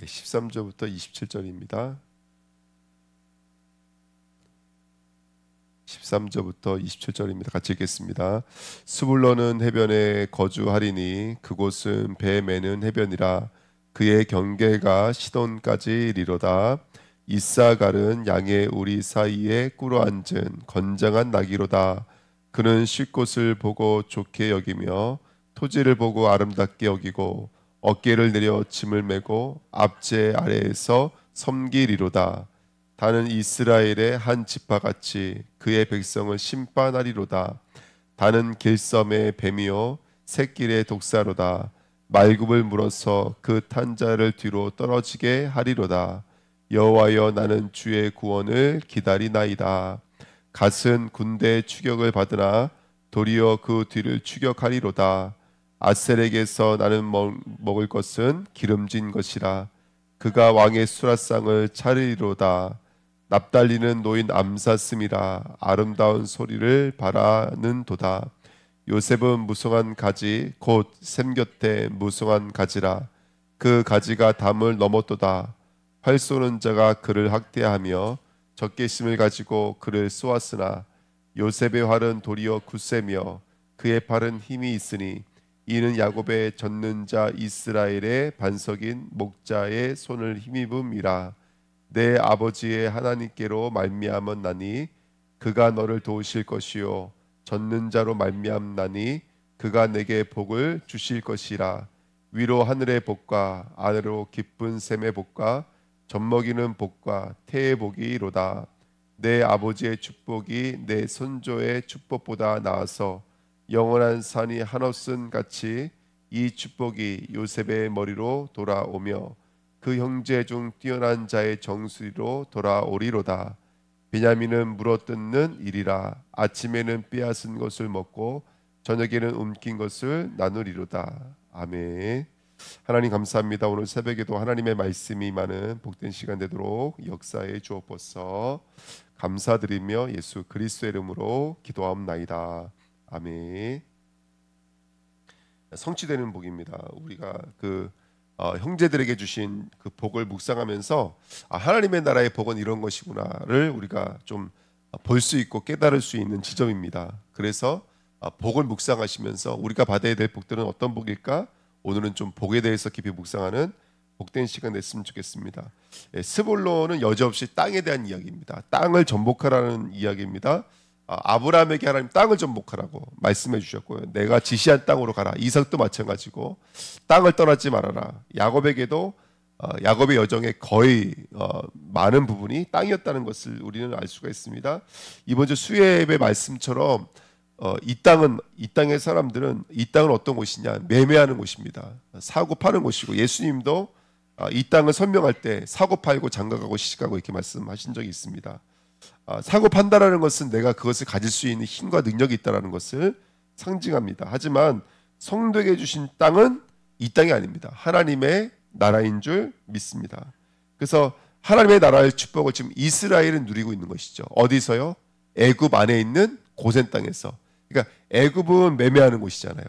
13절부터 27절입니다. 13절부터 27절입니다. 같이 읽겠습니다. 스불론은 해변에 거주하리니 그곳은 배 매는 해변이라. 그의 경계가 시돈까지 이리로다. 이사갈은 양의 우리 사이에 꿇어앉은 건장한 나귀로다. 그는 쉴 곳을 보고 좋게 여기며 토지를 보고 아름답게 여기고 어깨를 내려 짐을 메고 앞제 아래에서 섬기리로다. 다는 이스라엘의 한 지파같이 그의 백성을 심판하리로다. 다는 길섬의 뱀이요 샛길의 독사로다. 말굽을 물어서 그 탄 자를 뒤로 떨어지게 하리로다. 여호와여, 나는 주의 구원을 기다리나이다. 갓은 군대의 추격을 받으나 도리어 그 뒤를 추격하리로다. 아셀에게서 나는 먹을 것은 기름진 것이라. 그가 왕의 수라상을 차리리로다. 납달리는 노인 암사슴이라. 아름다운 소리를 바라는도다. 요셉은 무성한 가지 곧 샘 곁에 무성한 가지라. 그 가지가 담을 넘었도다. 활 쏘는 자가 그를 학대하며 적개심을 가지고 그를 쏘았으나 요셉의 활은 도리어 굳세며 그의 팔은 힘이 있으니 이는 야곱의 젖는 자 이스라엘의 반석인 목자의 손을 힘입음이라. 내 아버지의 하나님께로 말미암았나니 그가 너를 도우실 것이요 젖는 자로 말미암나니 그가 내게 복을 주실 것이라. 위로 하늘의 복과 아래로 깊은 샘의 복과 젖먹이는 복과 태의 복이로다. 내 아버지의 축복이 내 선조의 축복보다 나아서 영원한 산이 한없은 같이 이 축복이 요셉의 머리로 돌아오며 그 형제 중 뛰어난 자의 정수리로 돌아오리로다. 베냐민은 물어뜯는 일이라. 아침에는 빼앗은 것을 먹고 저녁에는 움킨 것을 나누리로다. 아멘. 하나님 감사합니다. 오늘 새벽에도 하나님의 말씀이 많은 복된 시간 되도록 역사해 주옵소서. 감사드리며 예수 그리스도의 이름으로 기도하옵나이다. 아멘. 성취되는 복입니다. 우리가 형제들에게 주신 그 복을 묵상하면서 하나님의 나라의 복은 이런 것이구나를 우리가 좀 볼 수 있고 깨달을 수 있는 지점입니다. 그래서 복을 묵상하시면서 우리가 받아야 될 복들은 어떤 복일까? 오늘은 좀 복에 대해서 깊이 묵상하는 복된 시간 됐으면 좋겠습니다. 스불론은 여지없이 땅에 대한 이야기입니다. 땅을 전복하라는 이야기입니다. 아브라함에게 하나님 땅을 전복하라고 말씀해 주셨고요. 내가 지시한 땅으로 가라. 이삭도 마찬가지고 땅을 떠나지 말아라. 야곱에게도 야곱의 여정의 거의 많은 부분이 땅이었다는 것을 우리는 알 수가 있습니다. 이번 주 수예배 말씀처럼 이 땅의 사람들은 이 땅은 어떤 곳이냐? 매매하는 곳입니다. 사고 파는 곳이고 예수님도 이 땅을 설명할 때 사고 팔고 장가가고 시집가고 이렇게 말씀하신 적이 있습니다. 사고 판다라는 것은 내가 그것을 가질 수 있는 힘과 능력이 있다는 것을 상징합니다. 하지만 성도에게 주신 땅은 이 땅이 아닙니다. 하나님의 나라인 줄 믿습니다. 그래서 하나님의 나라의 축복을 지금 이스라엘은 누리고 있는 것이죠. 어디서요? 애굽 안에 있는 고센 땅에서. 그러니까 애굽은 매매하는 곳이잖아요.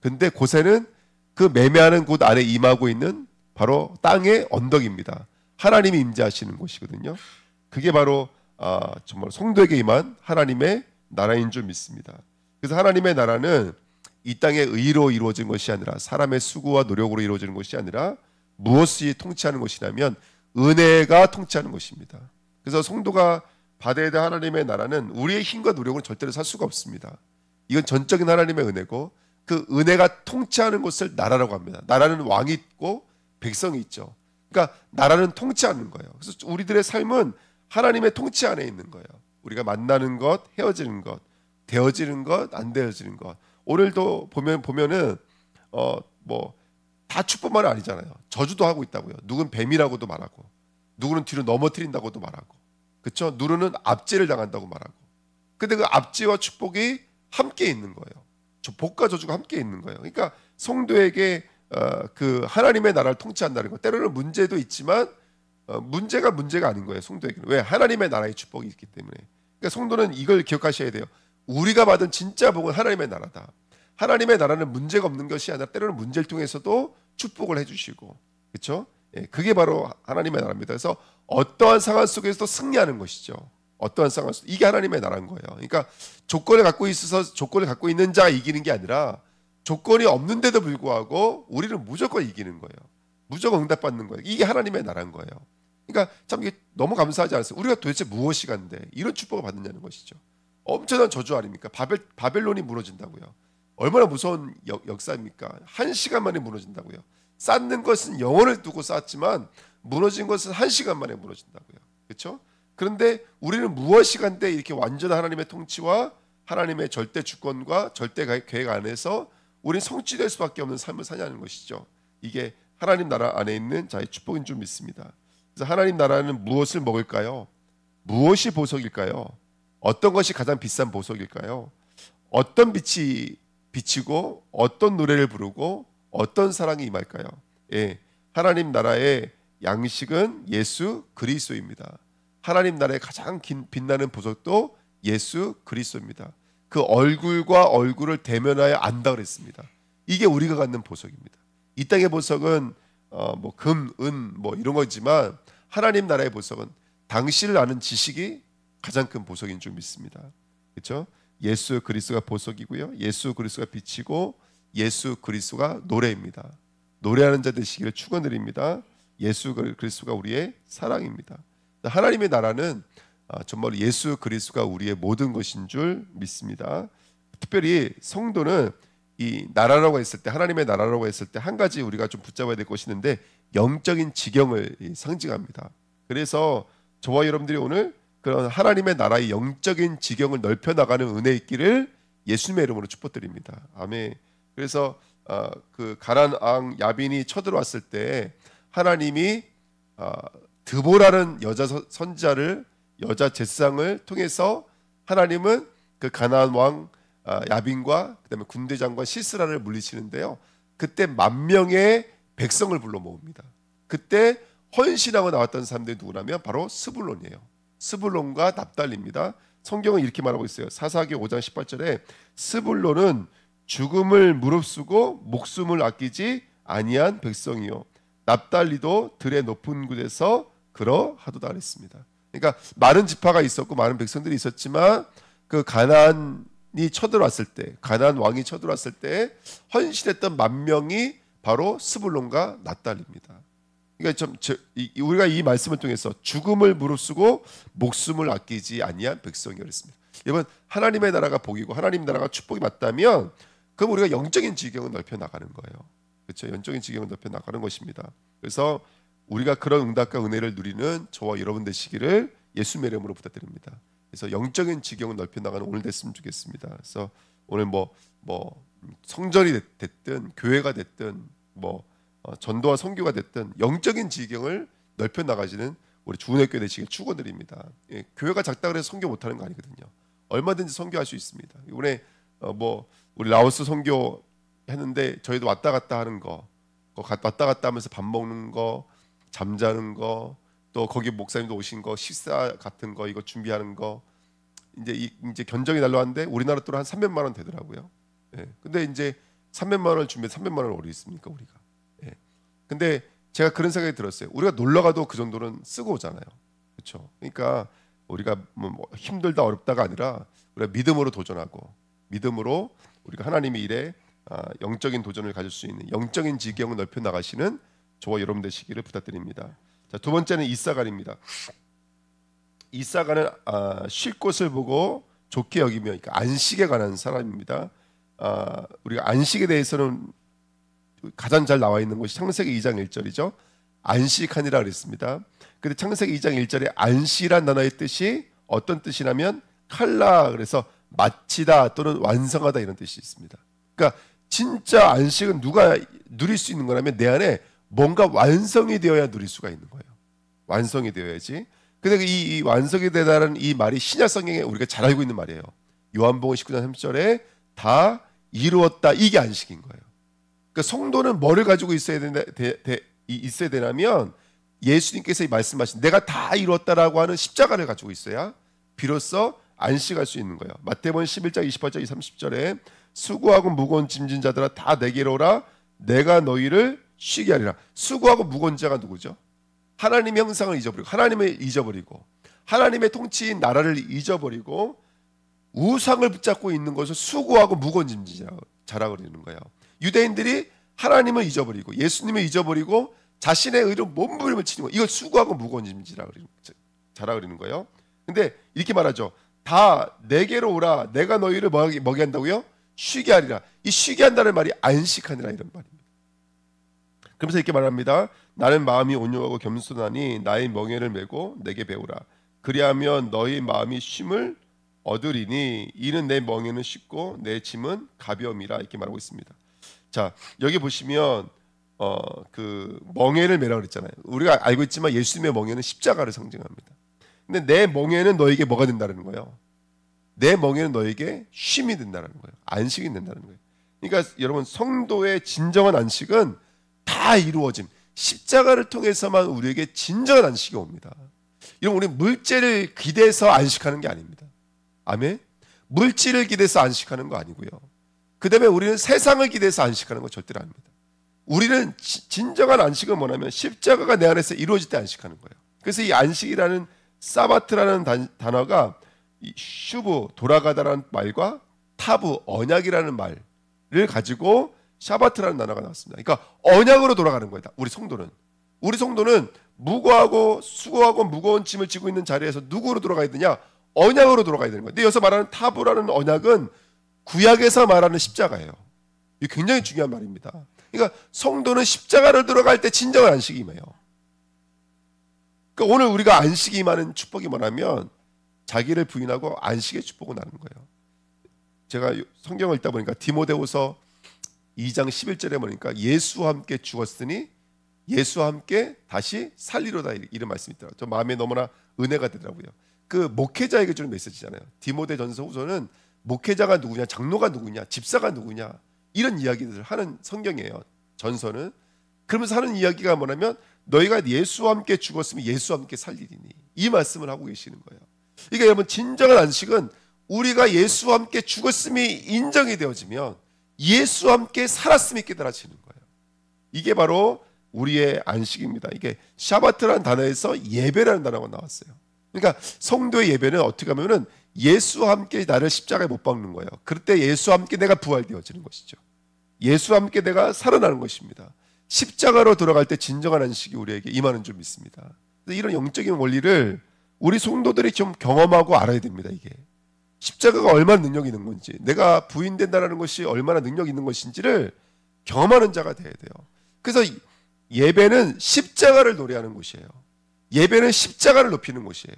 근데 고센은 그 매매하는 곳 안에 임하고 있는 바로 땅의 언덕입니다. 하나님이 임재하시는 곳이거든요. 그게 바로 정말 성도에게 임한 하나님의 나라인 줄 믿습니다. 그래서 하나님의 나라는 이 땅의 의로 이루어진 것이 아니라 사람의 수고와 노력으로 이루어지는 것이 아니라 무엇이 통치하는 것이냐면 은혜가 통치하는 것입니다. 그래서 성도가 받아야 될 하나님의 나라는 우리의 힘과 노력으로 절대로 살 수가 없습니다. 이건 전적인 하나님의 은혜고 그 은혜가 통치하는 것을 나라라고 합니다. 나라는 왕이 있고 백성이 있죠. 그러니까 나라는 통치하는 거예요. 그래서 우리들의 삶은 하나님의 통치 안에 있는 거예요. 우리가 만나는 것, 헤어지는 것, 되어지는 것, 안 되어지는 것. 오늘도 보면은 다 축복만은 아니잖아요. 저주도 하고 있다고요. 누군 뱀이라고도 말하고, 누구는 뒤로 넘어뜨린다고도 말하고, 그렇죠? 누구는 압제를 당한다고 말하고. 근데 그 압제와 축복이 함께 있는 거예요. 복과 저주가 함께 있는 거예요. 그러니까 성도에게 그 하나님의 나라를 통치한다는 거. 때로는 문제도 있지만 문제가 아닌 거예요. 성도에게는. 왜? 하나님의 나라의 축복이 있기 때문에. 그러니까 성도는 이걸 기억하셔야 돼요. 우리가 받은 진짜 복은 하나님의 나라다. 하나님의 나라는 문제가 없는 것이 아니라 때로는 문제를 통해서도 축복을 해주시고, 그렇죠? 예, 그게 바로 하나님의 나라입니다. 그래서 어떠한 상황 속에서도 승리하는 것이죠. 어떠한 상황 속 이게 하나님의 나라인 거예요. 그러니까 조건을 갖고 있어서 조건을 갖고 있는 자가 이기는 게 아니라 조건이 없는데도 불구하고 우리는 무조건 이기는 거예요. 무조건 응답받는 거예요. 이게 하나님의 나라인 거예요. 그러니까 참 이게 너무 감사하지 않습니까? 우리가 도대체 무엇이 간데 이런 축복을 받느냐는 것이죠. 엄청난 저주 아닙니까? 바벨론이 무너진다고요. 얼마나 무서운 역사입니까? 1시간 만에 무너진다고요. 쌓는 것은 영혼을 두고 쌓았지만 무너진 것은 1시간 만에 무너진다고요. 그렇죠? 그런데 우리는 무엇이 간데 이렇게 완전한 하나님의 통치와 하나님의 절대 주권과 절대 계획 안에서 우리는 성취될 수밖에 없는 삶을 사냐는 것이죠. 이게 하나님 나라 안에 있는 자의 축복인 줄 믿습니다. 그래서 하나님 나라는 무엇을 먹을까요? 무엇이 보석일까요? 어떤 것이 가장 비싼 보석일까요? 어떤 빛이 비치고 어떤 노래를 부르고 어떤 사랑이 임할까요? 예, 하나님 나라의 양식은 예수 그리스도입니다. 하나님 나라의 가장 빛나는 보석도 예수 그리스도입니다. 그 얼굴과 얼굴을 대면하여 안다 그랬습니다. 이게 우리가 갖는 보석입니다. 이 땅의 보석은 뭐 금, 은 뭐 이런 거지만 하나님 나라의 보석은 당신을 아는 지식이 가장 큰 보석인 줄 믿습니다. 그렇죠? 예수 그리스도가 보석이고요. 예수 그리스도가 빛이고 예수 그리스도가 노래입니다. 노래하는 자 되시기를 축원드립니다. 예수 그리스도가 우리의 사랑입니다. 하나님의 나라는 정말 예수 그리스도가 우리의 모든 것인 줄 믿습니다. 특별히 성도는 이 나라라고 했을 때 하나님의 나라라고 했을 때 한 가지 우리가 좀 붙잡아야 될 것이 있는데 영적인 지경을 상징합니다. 그래서 저와 여러분들이 오늘 그런 하나님의 나라의 영적인 지경을 넓혀 나가는 은혜 있기를 예수님의 이름으로 축복드립니다. 아멘. 그래서 그 가나안 왕 야빈이 쳐들어왔을 때 하나님이 드보라는 여자 선지자를 여자 제사장을 통해서 하나님은 그 가나안 왕 야빈과 그다음에 군대장관 시스라를 물리치는데요. 그때 10,000명의 백성을 불러 모읍니다. 그때 헌신하고 나왔던 사람들이 누구냐면 바로 스불론이에요. 스불론과 납달리입니다. 성경은 이렇게 말하고 있어요. 사사기 5장 18절에 스불론은 죽음을 무릅쓰고 목숨을 아끼지 아니한 백성이요 납달리도 들의 높은 곳에서 그러하도다 그랬습니다. 그러니까 많은 지파가 있었고 많은 백성들이 있었지만 그 가나안이 쳐들어왔을 때 가나안 왕이 쳐들어왔을 때 헌신했던 10,000명이 바로 스불론과 납달리입니다. 그러니까 우리가 이 말씀을 통해서 죽음을 무릅쓰고 목숨을 아끼지 아니한 백성이라 했습니다. 여러분 하나님의 나라가 복이고 하나님 나라가 축복이 맞다면 그럼 우리가 영적인 지경을 넓혀 나가는 거예요. 그렇죠? 영적인 지경을 넓혀 나가는 것입니다. 그래서 우리가 그런 응답과 은혜를 누리는 저와 여러분 되시기를 예수님의 이름으로 부탁드립니다. 그래서 영적인 지경을 넓혀 나가는 오늘 됐으면 좋겠습니다. 그래서 오늘 뭐 성전이 됐든 교회가 됐든 전도와 선교가 됐든 영적인 지경을 넓혀 나가시는 우리 주은혜교회 되시길 축원드립니다. 예, 교회가 작다 그래서 선교 못하는 거 아니거든요. 얼마든지 선교할 수 있습니다. 이번에 우리 라오스 선교 했는데 저희도 왔다 갔다 하는 거, 왔다 갔다 하면서 밥 먹는 거, 잠자는 거, 또 거기 목사님도 오신 거, 식사 같은 거 이거 준비하는 거 이제 견적이 날라왔는데 우리나라 돈 한 300만 원 되더라고요. 예, 근데 이제 300만 원을 준비해 300만 원을 어디 있습니까 우리가? 예. 근데 제가 그런 생각이 들었어요. 우리가 놀러 가도 그 정도는 쓰고 오잖아요. 그렇죠? 그러니까 우리가 뭐 힘들다 어렵다가 아니라 우리가 믿음으로 도전하고 믿음으로 우리가 하나님의 일에 영적인 도전을 가질 수 있는 영적인 지경을 넓혀 나가시는 저와 여러분 되시기를 부탁드립니다. 자, 두 번째는 이사갈입니다. 이사갈은 쉴 곳을 보고 좋게 여기며 그러니까 안식에 관한 사람입니다. 우리가 안식에 대해서는 가장 잘 나와 있는 것이 창세기 2장 1절이죠. 안식하니라 그랬습니다. 근데 창세기 2장 1절에 안식이란 단어의 뜻이 어떤 뜻이냐면 칼라 그래서 마치다 또는 완성하다 이런 뜻이 있습니다. 그러니까 진짜 안식은 누가 누릴 수 있는 거냐면 내 안에 뭔가 완성이 되어야 누릴 수가 있는 거예요. 완성이 되어야지. 근데 이 완성이 되다라는 이 말이 신약 성경에 우리가 잘 알고 있는 말이에요. 요한복음 19장 3절에 다 이루었다 이게 안식인 거예요. 그러니까 성도는 뭐를 가지고 있어야 되냐면 예수님께서 말씀하신 내가 다 이루었다라고 하는 십자가를 가지고 있어야 비로소 안식할 수 있는 거예요. 마태복음 11장 28절 30절에 수고하고 무거운 짐진 자들아 다 내게로 오라 내가 너희를 쉬게 하리라. 수고하고 무거운 자가 누구죠? 하나님의 형상을 잊어버리고 하나님을 잊어버리고 하나님의 통치인 나라를 잊어버리고 우상을 붙잡고 있는 것을 수고하고 무거운 자라 그러는 거예요. 유대인들이 하나님을 잊어버리고 예수님을 잊어버리고 자신의 의로 몸부림을 치는 거, 이걸 수고하고 무거운 자라 그러는 거예요. 근데 이렇게 말하죠. 다 내게로 오라. 내가 너희를 뭐게 한다고요? 쉬게 하리라. 이 쉬게 한다는 말이 안식하니라 이런 말입니다. 그러면서 이렇게 말합니다. 나는 마음이 온유하고 겸손하니 나의 멍에를 메고 내게 배우라. 그리하면 너희 마음이 쉼을 얻으리니 이는 내 멍에는 쉽고 내 짐은 가벼움이라 이렇게 말하고 있습니다. 자, 여기 보시면 그 멍에를 메라 그랬잖아요. 우리가 알고 있지만 예수님의 멍에는 십자가를 상징합니다. 근데 내 멍에는 너에게 뭐가 된다는 거예요? 내 멍에는 너에게 쉼이 된다는 거예요. 안식이 된다는 거예요. 그러니까 여러분, 성도의 진정한 안식은 다 이루어짐. 십자가를 통해서만 우리에게 진정한 안식이 옵니다. 여러분, 우리 물질을 기대해서 안식하는 게 아닙니다. 아멘. 물질을 기대해서 안식하는 거 아니고요. 그 다음에 우리는 세상을 기대해서 안식하는 거 절대로 아닙니다. 우리는 진정한 안식은 뭐냐면 십자가가 내 안에서 이루어질 때 안식하는 거예요. 그래서 이 안식이라는 사바트라는 단어가 슈브, 돌아가다라는 말과 타브, 언약이라는 말을 가지고 샤바트라는 단어가 나왔습니다. 그러니까 언약으로 돌아가는 거예요. 우리 성도는 무거워하고 수고하고 무거운 짐을 지고 있는 자리에서 누구로 돌아가야 되냐? 언약으로 돌아가야 되는 거예요. 근데 여기서 말하는 타브라는 언약은 구약에서 말하는 십자가예요. 이게 굉장히 중요한 말입니다. 그러니까 성도는 십자가를 들어갈 때 진정한 안식이 임해요. 그러니까 오늘 우리가 안식이 임하는 축복이 뭐냐면 자기를 부인하고 안식의 축복을 나누는 거예요. 제가 성경을 읽다 보니까 디모데후서 2장 11절에 보니까 예수와 함께 죽었으니 예수와 함께 다시 살리로다 이런 말씀이 있더라고요. 저 마음에 너무나 은혜가 되더라고요. 그 목회자에게 주는 메시지잖아요. 디모데전서 후서는 목회자가 누구냐, 장로가 누구냐, 집사가 누구냐 이런 이야기들을 하는 성경이에요. 전서는. 그러면서 하는 이야기가 뭐냐면 너희가 예수와 함께 죽었으면 예수와 함께 살리리니 이 말씀을 하고 계시는 거예요. 그러니까 여러분, 진정한 안식은 우리가 예수와 함께 죽었음이 인정이 되어지면 예수와 함께 살았음이 깨달아지는 거예요. 이게 바로 우리의 안식입니다. 이게 샤바트라는 단어에서 예배라는 단어가 나왔어요. 그러니까 성도의 예배는 어떻게 하면은 예수와 함께 나를 십자가에 못 박는 거예요. 그때 예수와 함께 내가 부활되어지는 것이죠. 예수와 함께 내가 살아나는 것입니다. 십자가로 돌아갈 때 진정한 안식이 우리에게 임하는 줄 믿습니다. 이런 영적인 원리를 우리 성도들이 좀 경험하고 알아야 됩니다. 이게 십자가가 얼마나 능력이 있는 건지, 내가 부인된다는 것이 얼마나 능력이 있는 것인지를 경험하는 자가 돼야 돼요. 그래서 예배는 십자가를 노래하는 곳이에요. 예배는 십자가를 높이는 곳이에요.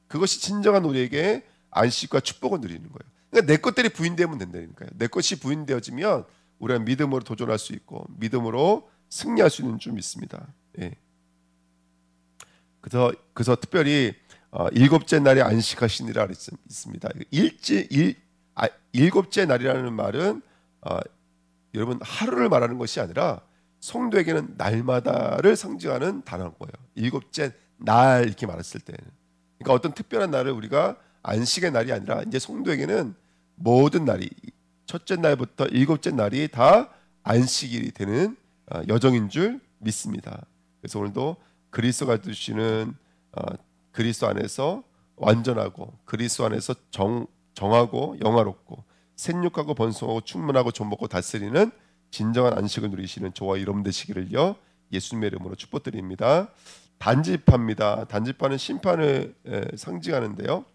그것이 진정한 우리에게 안식과 축복을 누리는 거예요. 그러니까 내 것들이 부인되면 된다니까요. 내 것이 부인되어지면 우리가 믿음으로 도전할 수 있고 믿음으로 승리할 수 있는 줄 믿습니다. 예. 그래서 특별히 일곱째 날에 안식하시니라 있습니다. 일곱째 날이라는 말은 여러분, 하루를 말하는 것이 아니라 성도에게는 날마다를 상징하는 단어인 거예요. 일곱째 날 이렇게 말했을 때는, 그러니까 어떤 특별한 날을 우리가 안식의 날이 아니라 이제 성도에게는 모든 날이 첫째 날부터 일곱째 날이 다 안식이 되는 여정인 줄 믿습니다. 그래서 오늘도 그리스도가 주시는 그리스도 안에서 완전하고 그리스도 안에서 정하고 영화롭고 생육하고 번성하고 충만하고 존먹고 다스리는 진정한 안식을 누리시는 저와 여러분 되시기를요 예수님의 이름으로 축복드립니다. 단지파입니다. 단지파는 심판을 상징하는데요.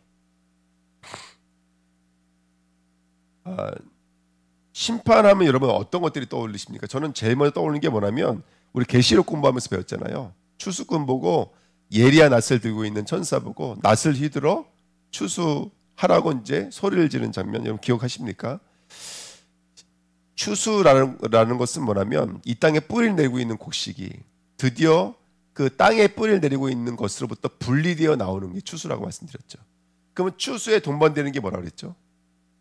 심판하면 여러분 어떤 것들이 떠올리십니까? 저는 제일 먼저 떠오르는 게 뭐냐면 우리 계시록 공부하면서 배웠잖아요. 추수꾼 보고 예리한 낫을 들고 있는 천사 보고 낫을 휘둘러 추수하라고 이제 소리를 지르는 장면 여러분 기억하십니까? 추수라는 것은 뭐냐면 이 땅에 뿌리를 내리고 있는 곡식이 드디어 그 땅에 뿌리를 내리고 있는 것으로부터 분리되어 나오는 게 추수라고 말씀드렸죠. 그러면 추수에 동반되는 게 뭐라고 그랬죠?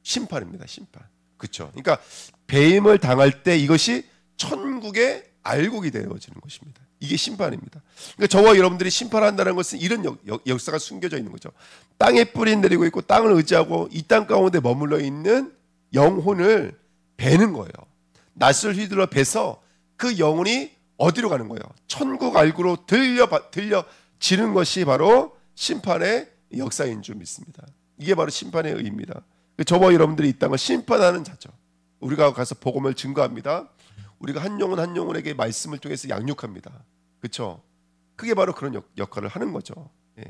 심판입니다. 심판. 그렇죠. 그러니까 배임을 당할 때 이것이 천국의 알곡이 되어지는 것입니다. 이게 심판입니다. 그러니까 저와 여러분들이 심판한다는 것은 이런 역사가 숨겨져 있는 거죠. 땅에 뿌리 내리고 있고 땅을 의지하고 이 땅 가운데 머물러 있는 영혼을 베는 거예요. 낫을 휘둘러 베서 그 영혼이 어디로 가는 거예요? 천국 알구로 들려지는 것이 바로 심판의 역사인 줄 믿습니다. 이게 바로 심판의 의의입니다. 저와 여러분들이 이 땅을 심판하는 자죠. 우리가 가서 복음을 증거합니다. 우리가 한 영혼 한 영혼에게 말씀을 통해서 양육합니다. 그렇죠? 그게 바로 그런 역할을 하는 거죠. 예.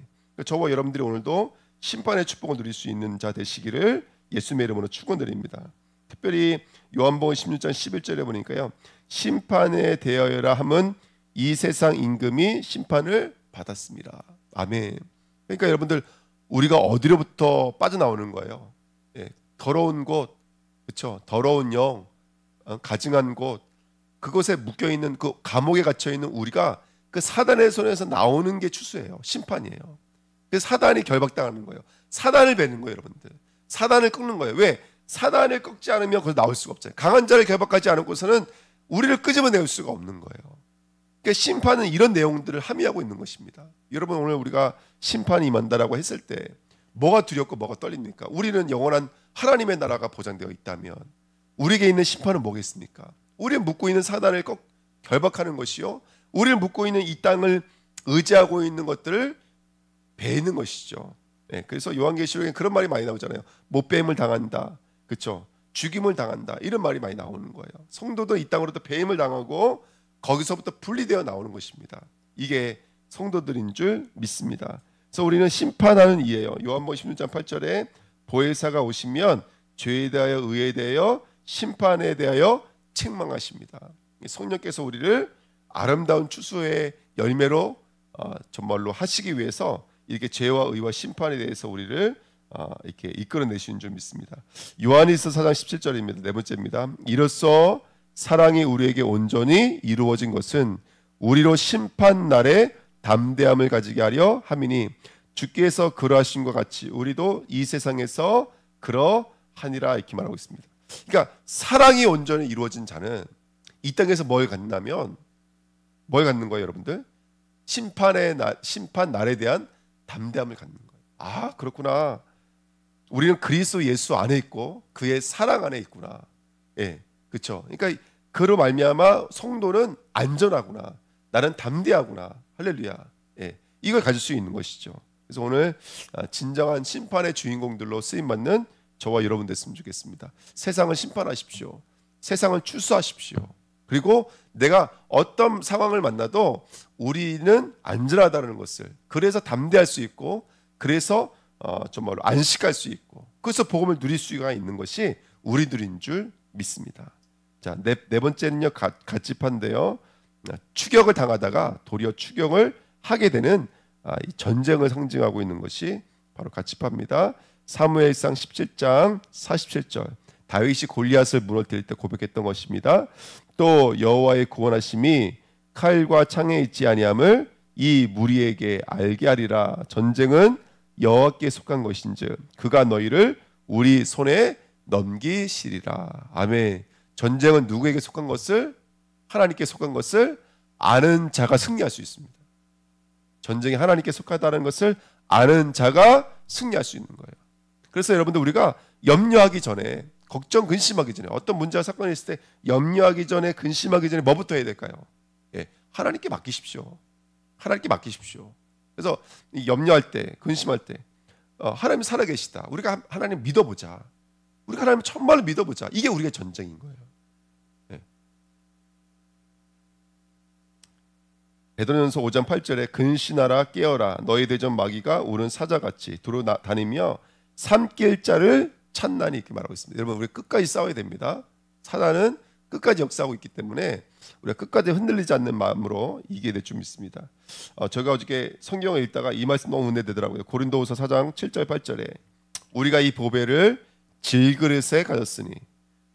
저와 여러분들이 오늘도 심판의 축복을 누릴 수 있는 자 되시기를 예수님의 이름으로 축원드립니다. 특별히 요한복음 16장 11절에 보니까요, 심판에 대하여라 함은 이 세상 임금이 심판을 받았습니다. 아멘. 그러니까 여러분들, 우리가 어디로부터 빠져나오는 거예요? 예, 더러운 곳, 그렇죠? 더러운 영, 가증한 곳, 그곳에 묶여 있는 그 감옥에 갇혀 있는 우리가 그 사단의 손에서 나오는 게 추수예요. 심판이에요. 그래서 사단이 결박당하는 거예요. 사단을 베는 거예요, 여러분들. 사단을 꺾는 거예요. 왜? 사단을 꺾지 않으면 거기서 나올 수가 없잖아요. 강한 자를 결박하지 않고서는 우리를 끄집어낼 수가 없는 거예요. 그러니까 심판은 이런 내용들을 함의하고 있는 것입니다. 여러분, 오늘 우리가 심판이 임한다라고 했을 때 뭐가 두렵고 뭐가 떨립니까? 우리는 영원한 하나님의 나라가 보장되어 있다면 우리에게 있는 심판은 뭐겠습니까? 우리는 묻고 있는 사단을 꼭 결박하는 것이요, 우리는 묻고 있는 이 땅을 의지하고 있는 것들을 베는 것이죠. 네, 그래서 요한계시록에 그런 말이 많이 나오잖아요. 못배임을 당한다, 그렇죠? 죽임을 당한다, 이런 말이 많이 나오는 거예요. 성도도 이 땅으로부터 배임을 당하고 거기서부터 분리되어 나오는 것입니다. 이게 성도들인 줄 믿습니다. 그래서 우리는 심판하는 이예요. 요한복음 16장 8절에 보혜사가 오시면 죄에 대하여 의에 대하여 심판에 대하여 책망하십니다. 성령께서 우리를 아름다운 추수의 열매로 정말로 하시기 위해서 이렇게 죄와 의와 심판에 대해서 우리를 이렇게 이끌어내시는 줄 믿습니다. 요한일서 4장 17절입니다. 네 번째입니다. 이로써 사랑이 우리에게 온전히 이루어진 것은 우리로 심판 날에 담대함을 가지게 하려 함이니 주께서 그러하신 것 같이 우리도 이 세상에서 그러하니라, 이렇게 말하고 있습니다. 그러니까 사랑이 온전히 이루어진 자는 이 땅에서 뭘 갖냐면, 뭘 갖는 거예요, 여러분들? 심판 날에 대한 담대함을 갖는 거예요. 아, 그렇구나. 우리는 그리스도 예수 안에 있고 그의 사랑 안에 있구나. 예, 그렇죠. 그러니까 그로 말미암아 성도는 안전하구나. 나는 담대하구나. 할렐루야. 예, 이걸 가질 수 있는 것이죠. 그래서 오늘 진정한 심판의 주인공들로 쓰임 받는 저와 여러분 됐으면 좋겠습니다. 세상을 심판하십시오. 세상을 추수하십시오. 그리고 내가 어떤 상황을 만나도 우리는 안전하다는 것을, 그래서 담대할 수 있고, 그래서 정말로 안식할 수 있고, 그래서 복음을 누릴 수가 있는 것이 우리들인 줄 믿습니다. 자, 네 번째는요, 갓집한데요, 추격을 당하다가 도리어 추격을 하게 되는 이 전쟁을 상징하고 있는 것이 바로 갓집합니다. 사무엘상 17장 47절, 다윗이 골리앗을 무너뜨릴 때 고백했던 것입니다. 또 여호와의 구원하심이 칼과 창에 있지 아니함을 이 무리에게 알게 하리라. 전쟁은 여호와께 속한 것인즉 그가 너희를 우리 손에 넘기시리라. 아멘. 전쟁은 누구에게 속한 것을, 하나님께 속한 것을 아는 자가 승리할 수 있습니다. 전쟁이 하나님께 속하다는 것을 아는 자가 승리할 수 있는 거예요. 그래서 여러분들, 우리가 염려하기 전에, 걱정, 근심하기 전에, 어떤 문제와 사건이 있을 때 염려하기 전에, 근심하기 전에 뭐부터 해야 될까요? 예, 하나님께 맡기십시오. 하나님께 맡기십시오. 그래서 염려할 때, 근심할 때 하나님 살아계시다, 우리가 하나님 믿어보자, 우리가 하나님 정말로 믿어보자, 이게 우리의 전쟁인 거예요. 예. 베드로전서 5장 8절에 근신하라 깨어라 너희 대전 마귀가 우는 사자같이 두루 다니며 삼킬 자를 찾나니, 이렇게 말하고 있습니다. 여러분, 우리 끝까지 싸워야 됩니다. 사단은 끝까지 역사하고 있기 때문에 우리가 끝까지 흔들리지 않는 마음으로 이기게 될 줄 믿습니다. 제가 어저께 성경을 읽다가 이 말씀 너무 은혜되더라고요. 고린도후서 4장 7절 8절에 우리가 이 보배를 질그릇에 가졌으니,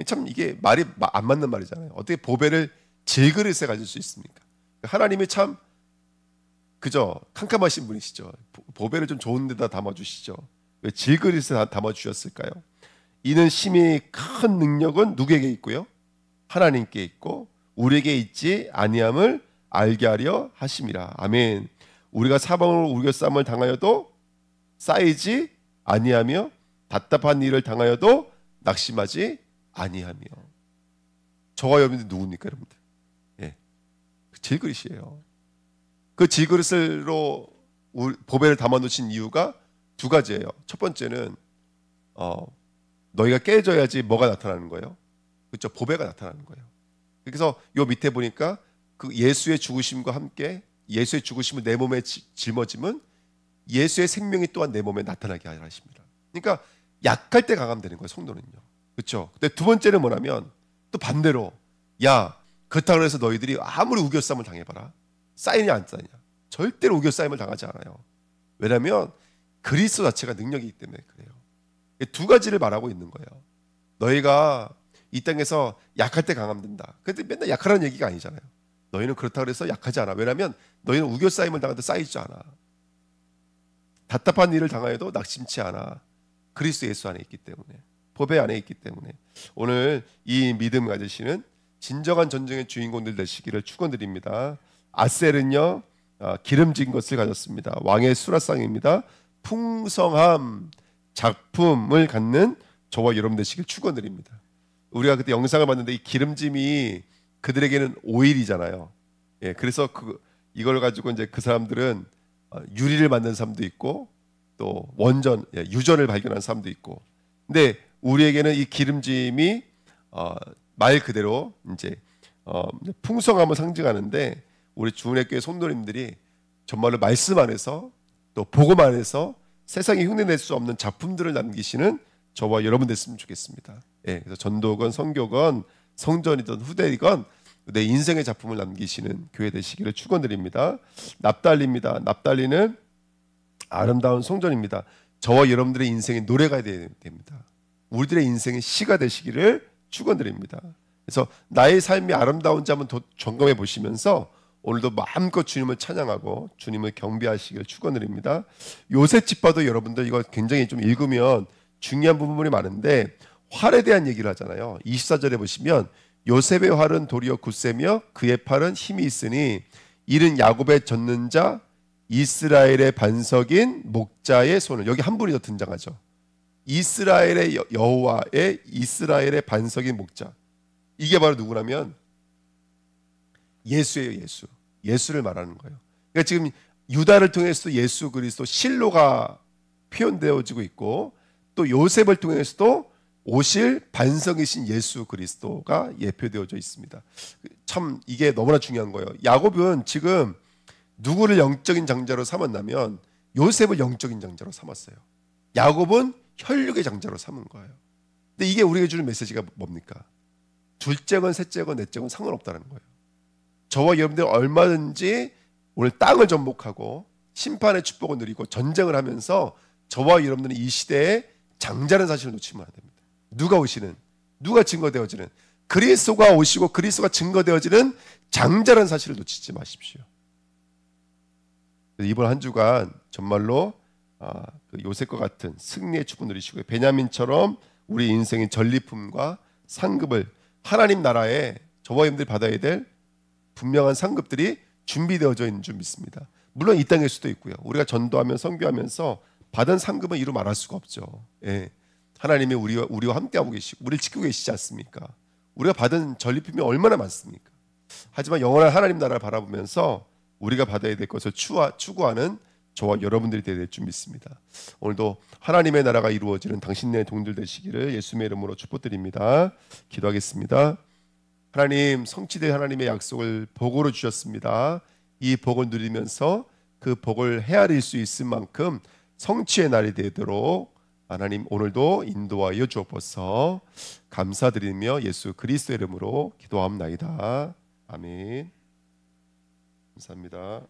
참 이게 말이 안 맞는 말이잖아요. 어떻게 보배를 질그릇에 가질 수 있습니까? 하나님이 참 그저 캄캄하신 분이시죠. 보배를 좀 좋은 데다 담아주시죠. 왜 질그릇에 담아주셨을까요? 이는 심히 큰 능력은 누구에게 있고요? 하나님께 있고 우리에게 있지 아니함을 알게 하려 하심이라. 아멘. 우리가 사방으로 우겨쌈을 당하여도 쌓이지 아니하며 답답한 일을 당하여도 낙심하지 아니하며. 저와 여러분들 누굽니까, 여러분들? 예, 질그릇이에요. 그 질그릇으로 보배를 담아 놓으신 이유가 두 가지예요. 첫 번째는 너희가 깨져야지 뭐가 나타나는 거예요? 그렇죠? 보배가 나타나는 거예요. 그래서 요 밑에 보니까 그 예수의 죽으심과 함께 예수의 죽으심을 내 몸에 짊어짐은 예수의 생명이 또한 내 몸에 나타나게 하려 하십니다. 그러니까 약할 때 강함되는 거예요, 성도는요. 그렇죠? 근데 두 번째는 뭐냐면 또 반대로 야, 그렇다고 해서 너희들이 아무리 우겨싸움을 당해봐라. 쌓이냐 안 쌓이냐. 절대로 우겨싸움을 당하지 않아요. 왜냐하면 그리스도 자체가 능력이기 때문에 그래요. 두 가지를 말하고 있는 거예요. 너희가 이 땅에서 약할 때 강함된다. 근데 맨날 약하라는 얘기가 아니잖아요. 너희는 그렇다고 해서 약하지 않아. 왜냐하면 너희는 우겨싸임을 당해도 쌓이지 않아. 답답한 일을 당하여도 낙심치 않아. 그리스도 예수 안에 있기 때문에, 보배 안에 있기 때문에 오늘 이 믿음 가지시는 진정한 전쟁의 주인공들 되시기를 축원드립니다. 아셀은요 기름진 것을 가졌습니다. 왕의 수라상입니다. 풍성함 작품을 갖는 저와 여러분 되시길 축원드립니다. 우리가 그때 영상을 봤는데 이 기름짐이 그들에게는 오일이잖아요. 예, 그래서 이걸 가지고 이제 그 사람들은 유리를 만든 사람도 있고 또 원전, 유전을 발견한 사람도 있고. 근데 우리에게는 이 기름짐이 말 그대로 이제 풍성함을 상징하는데 우리 주은혜교회 성도님들이 정말로 말씀 안에서 또 복음 안에서 세상에 흉내낼 수 없는 작품들을 남기시는 저와 여러분 됐으면 좋겠습니다. 예, 그래서 전도건 성교건 성전이든 후대이건 내 인생의 작품을 남기시는 교회 되시기를 축원드립니다. 납달리입니다. 납달리는 아름다운 성전입니다. 저와 여러분들의 인생의 노래가 됩니다. 우리들의 인생의 시가 되시기를 축원드립니다. 그래서 나의 삶이 아름다운지 한번 점검해 보시면서 오늘도 마음껏 주님을 찬양하고 주님을 경배하시기를 축원드립니다. 요셉 집화도 여러분들 이거 굉장히 좀 읽으면 중요한 부분이 많은데 활에 대한 얘기를 하잖아요. 24절에 보시면 요셉의 활은 도리어 굳세며 그의 팔은 힘이 있으니 이는 야곱의 젖는 자 이스라엘의 반석인 목자의 손을, 여기 한 분이 더 등장하죠. 이스라엘의 여호와의 이스라엘의 반석인 목자, 이게 바로 누구라면 예수예요. 예수를 말하는 거예요. 그러니까 지금 유다를 통해서도 예수 그리스도 실로가 표현되어지고 있고 또 요셉을 통해서도 오실 반석이신 예수 그리스도가 예표되어져 있습니다. 참 이게 너무나 중요한 거예요. 야곱은 지금 누구를 영적인 장자로 삼았냐면 요셉을 영적인 장자로 삼았어요. 야곱은 혈육의 장자로 삼은 거예요. 근데 이게 우리에게 주는 메시지가 뭡니까? 둘째건 셋째건 넷째건 상관없다는 거예요. 저와 여러분들 얼마든지 오늘 땅을 전복하고 심판의 축복을 누리고 전쟁을 하면서 저와 여러분들은 이 시대에 장자라는 사실을 놓치면 안 됩니다. 누가 오시는, 누가 증거되어지는, 그리스도가 오시고 그리스도가 증거되어지는 장자라는 사실을 놓치지 마십시오. 이번 한 주간 정말로 그 요셉과 같은 승리의 축복 누리시고요. 베냐민처럼 우리 인생의 전리품과 상급을 하나님 나라에 저와 여러분들이 받아야 될 분명한 상급들이 준비되어져 있는 줄 믿습니다. 물론 이 땅일 수도 있고요. 우리가 전도하며 선교하면서 받은 상급은 이루 말할 수가 없죠. 예. 하나님이 우리와 함께하고 계시고 우리를 지키고 계시지 않습니까? 우리가 받은 전리품이 얼마나 많습니까? 하지만 영원한 하나님 나라를 바라보면서 우리가 받아야 될 것을 추구하는 저와 여러분들이 되어야 될 줄 믿습니다. 오늘도 하나님의 나라가 이루어지는 당신네 동들 되시기를 예수님의 이름으로 축복드립니다. 기도하겠습니다. 하나님, 성취될 하나님의 약속을 복으로 주셨습니다. 이 복을 누리면서 그 복을 헤아릴 수 있을 만큼 성취의 날이 되도록 하나님 오늘도 인도하여 주옵소서. 감사드리며 예수 그리스도의 이름으로 기도합나이다. 아멘. 감사합니다.